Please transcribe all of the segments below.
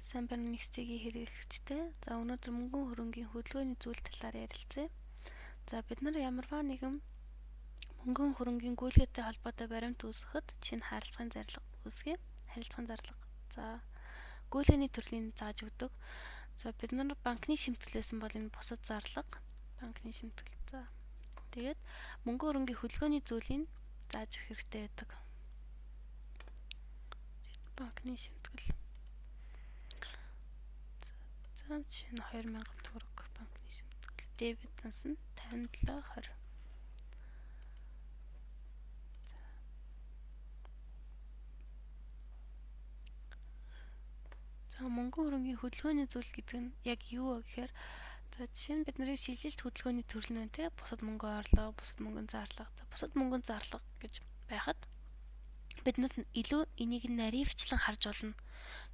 Сайн байна нэгцгийн хэрэглэгчтэй. За өнөөдөр мөнгөн хөрөнгийн хөдөлгөөний зүйл талаар ярилцъя. За бид нар ямарваа нэгэн мөнгөн хөрөнгийн гүйлгээтэй холбоотой баримт үүсгэхэд чинь харилцааны зарлага үүсгэе. Харилцааны зарлага. За гүйлгээний төрлийн зааж өгдөг. За бид нар банкны шимтгэлээсэн бол энэ бусад зарлага, банкны шимтгэл. За тэгээд мөнгөн хөрөнгийн хөдөлгөөний зүйлийг зааж өгөх хэрэгтэй байдаг. Банкны шимтгэл. За жишээ нь 2000 төгрөг банкны шимтгэл. Дебет данс нь 5720. За мөнгөн хөрөнгийн хөдөлгөөний зүйл гэдэг нь яг юу вэ гэхээр за жишээ нь бидний шилжилт хөдөлгөөний төрөл нь те бусад мөнгө орлого, бусад мөнгөний зарлага. За бусад мөнгөний зарлага гэж байхад бид нар илүү энийг наривчлан харж болно.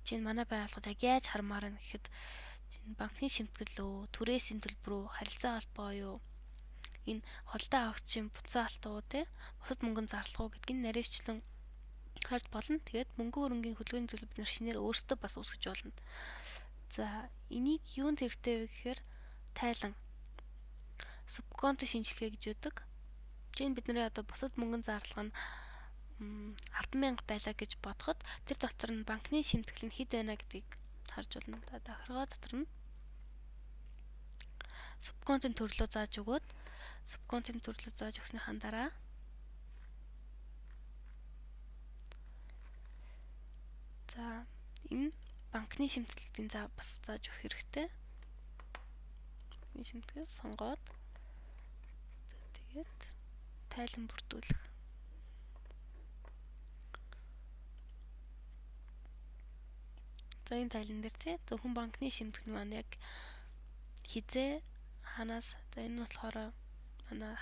Чинь манай байгууллагад яг яаж хармаар нь гэхэд банкны шимтгэл үү, түрээсийн төлбөр үү, харилцаа холбоо юу, энэ холдоо авагчийн буцаа алтуу те бусад мөнгөний зарлага уу гэдгийг наривчлан харж болно. Тэгээд мөнгөн хөрөнгийн хөдөлгөөний зүйл бид нар шинээр өөрсдөө бас үүсгэж болно. За энийг юунд хэрэгтэй вэ гэхээр тайлан субконто шинжилгээ гэж үүдэг. Жишээ нь бидний одоо бусад мөнгөний зарлага нь 10,000 байлаа гэж бодоход тэр дотор нь банкны шимтгэл нь хэд байна гэдгийг харж болно. Давхаргаа дотор нь субконтын төрлөө зааж өгөөд субконтын төрлөө зааж өгснөхийн дараа за энэ банкны шимтгэлтийн бас зааж өгөх хэрэгтэй. Банкны шимтгэл сонгоод тэгээд тайлан бүрдүүлэх. За энэ тайлан дээр тий зөвхөн банкны шимтгэл маань яг хизээ ханаас за энэ нь болохоор манай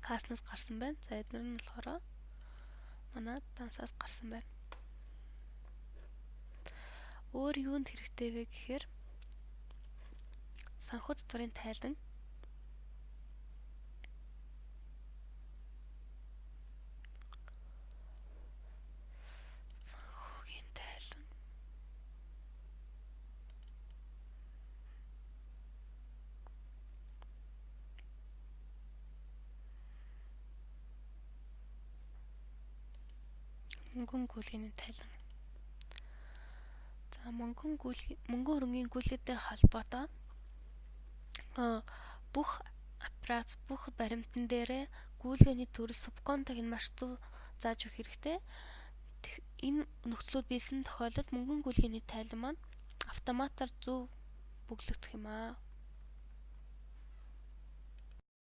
каснаас гарсан байна. За эдгээр нь болохоор манай дансаас гарсан байна. Өөр юунд хэрэгтэй вэ гэхээр санхүү татварын тайлан санхүүгийн тайлан мөнгөн гүйлгээний тайлан. За мөнгөн хөрөнгийн гүйлгээтэй холбоотой бүх операц бүх баримтан дээрээ гүйлгээний төрөл субконтог нь маш зөв зааж өгөх хэрэгтэй. Энэ нөхцлүүд биелсэн тохиолдолд мөнгөн гүйлгээний тайлан маань автоматар зөв бүглэгдэх юм аа.